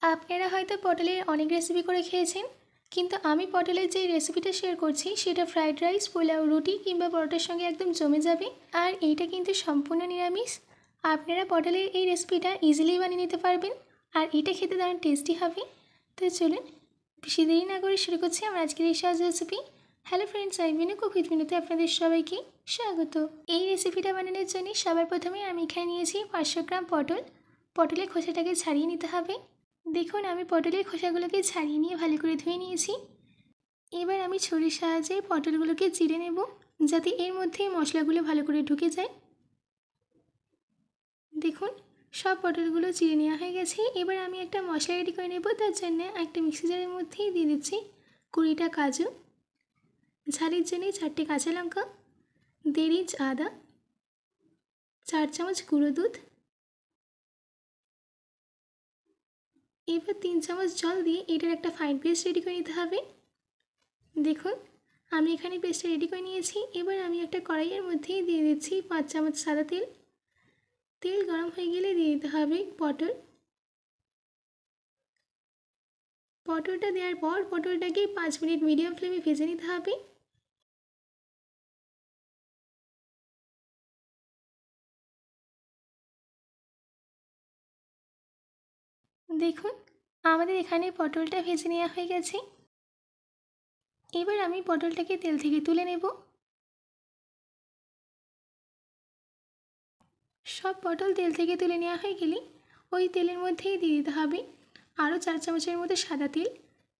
আপনারা হয়তো পটলের অনেক রেসিপি করে খেয়েছেন, কিন্তু আমি পটলের যে রেসিপিটা শেয়ার করছি সেটা ফ্রাইড রাইস, পোলাও, রুটি কিংবা পরোটার সঙ্গে একদম জমে যাবে। আর এইটা কিন্তু সম্পূর্ণ নিরামিষ। আপনারা পটলের এই রেসিপিটা ইজিলি বানিয়ে নিতে পারবেন, আর এটা খেতে দারুণ টেস্টি হবে। তো চলুন বেশি দেরি না করে শুরু করছি আমার আজকের এই সহজ রেসিপি। হ্যালো ফ্রেন্ডস, আমি বিনু কুক উইথ বিনুতে আপনাদের সবাইকে স্বাগত। এই রেসিপিটা বানানোর জন্য সবার প্রথমে আমি এখানে নিয়েছি 500 গ্রাম পটল। পটলের খোসাটাকে ছাড়িয়ে নিতে হবে। দেখুন আমি পটলের খোসাগুলোকে ছাড়িয়ে নিয়ে ভালো করে ধুয়ে নিয়েছি। এবার আমি ছুরির সাহায্যে পটলগুলোকে চিড়ে নেব, যাতে এর মধ্যে মশলাগুলো ভালো করে ঢুকে যায়। দেখুন সব পটলগুলো চিড়ে নেওয়া হয়ে গেছে। এবার আমি একটা মশলা রেডি করে নেব। তার জন্য একটা মিক্সি জারের মধ্যেই দিয়ে দিচ্ছি 20টা কাজু, ঝালের জন্য 4টে কাঁচা লঙ্কা, 1.5 ইঞ্চ আদা, 4 চামচ গুঁড়ো দুধ। এবার 3 চামচ জল দিয়ে এটার একটা ফাইন পেস্ট রেডি করে নিতে হবে। দেখুন আমি এখানে পেস্টটা রেডি করে নিয়েছি। এবার আমি একটা কড়াইয়ের মধ্যেই দিয়ে দিচ্ছি 5 চামচ সাদা তেল। তেল গরম হয়ে গেলে দিয়ে দিতে হবে পটলটা দেওয়ার পর পটলটাকে 5 মিনিট মিডিয়াম ফ্লেমে ভেজে নিতে হবে। দেখুন আমাদের এখানে পটলটা ভেজে নেওয়া হয়ে গেছে। এবার আমি পটলটাকে তেল থেকে তুলে নেব। সব পটল তেল থেকে তুলে নেওয়া হয়ে গেলে ওই তেলের মধ্যেই দিয়ে দিতে হবে আরও 4 চামচের মতো সাদা তেল।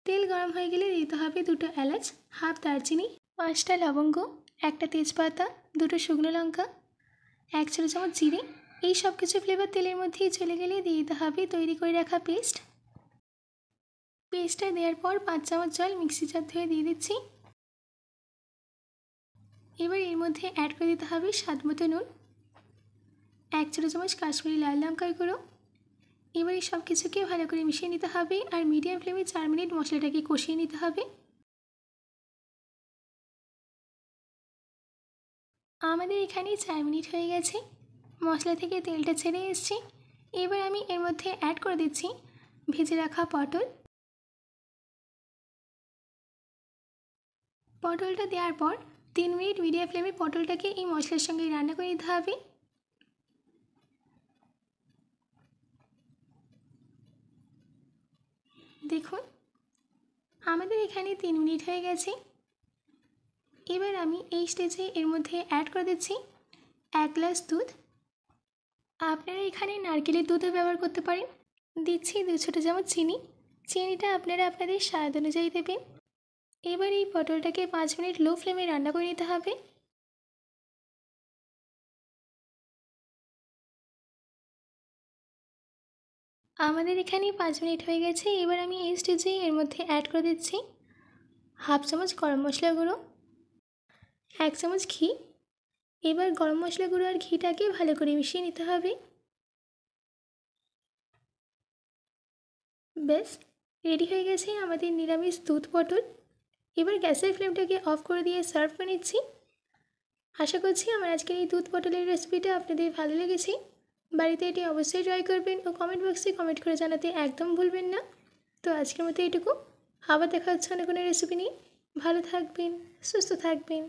তেল গরম হয়ে গেলে দিতে হবে 2টো এলাচ, হাফ দারচিনি, 5টা লবঙ্গ, একটা তেজপাতা, 2টো শুকনো লঙ্কা, 1 ছোটো চামচ জিরে। এই সব কিছু ফ্লেভার তেলের মধ্যেই চলে গেলে দিয়ে দিতে হবে তৈরি করে রাখা পেস্টটা দেওয়ার পর 5 চামচ জল মিক্সি জার ধুয়ে দিয়ে দিচ্ছি। এবার এর মধ্যে অ্যাড করে দিতে হবে স্বাদ মতো নুন, 1 ছোটো চামচ কাশ্মীরি লাল লঙ্কার গুঁড়ো। এবার এই সব কিছুকে ভালো করে মিশিয়ে নিতে হবে আর মিডিয়াম ফ্লেমে 4 মিনিট মশলাটাকে কষিয়ে নিতে হবে। আমাদের এখানে 4 মিনিট হয়ে গেছে, মশলা থেকে তেলটা ছেড়ে এসছে। এবার আমি এর মধ্যে অ্যাড করে দিচ্ছি ভেজে রাখা পটলটা দেওয়ার পর 3 মিনিট মিডিয়াম ফ্লেমে পটলটাকে এই মশলার সঙ্গে রান্না করে নিতে হবে। দেখুন আমাদের এখানে 3 মিনিট হয়ে গেছে। এবার আমি এই স্টেজে এর মধ্যে অ্যাড করে দিচ্ছি 1 গ্লাস দুধ। আপনারা এখানে নারকেলের দুধও ব্যবহার করতে পারেন। দিচ্ছি 2 ছোটো চামচ চিনি। চিনিটা আপনারা আপনাদের স্বাদ অনুযায়ী দেবেন। এবার এই পটলটাকে 5 মিনিট লো ফ্লেমে রান্না করে নিতে হবে। আমাদের এখানে 5 মিনিট হয়ে গেছে। এবার আমি এই স্টেজে এর মধ্যে অ্যাড করে দিচ্ছি হাফ চামচ গরম মশলা গুঁড়ো, 1 চামচ ঘি। এবার গরম মশলা গুঁড়ো আর ঘিটাকে ভালো করে মিশিয়ে নিতে হবে। ব্যাস রেডি হয়ে গেছে আমাদের নিরামিষ দুধ পটল। এবার গ্যাসের ফ্লেমটাকে অফ করে দিয়ে সার্ভ করে নিচ্ছি। আশা করছি আমার আজকের এই দুধ পটলের রেসিপিটা আপনাদের ভালো লেগেছে। বাড়িতে এটি অবশ্যই ট্রাই করবেন ও কমেন্ট বক্সে কমেন্ট করে জানাতে একদম ভুলবেন না। তো আজকের মতো এটুকু, আবার দেখা হচ্ছে অন্য কোনো রেসিপি নিয়ে। ভালো থাকবেন, সুস্থ থাকবেন।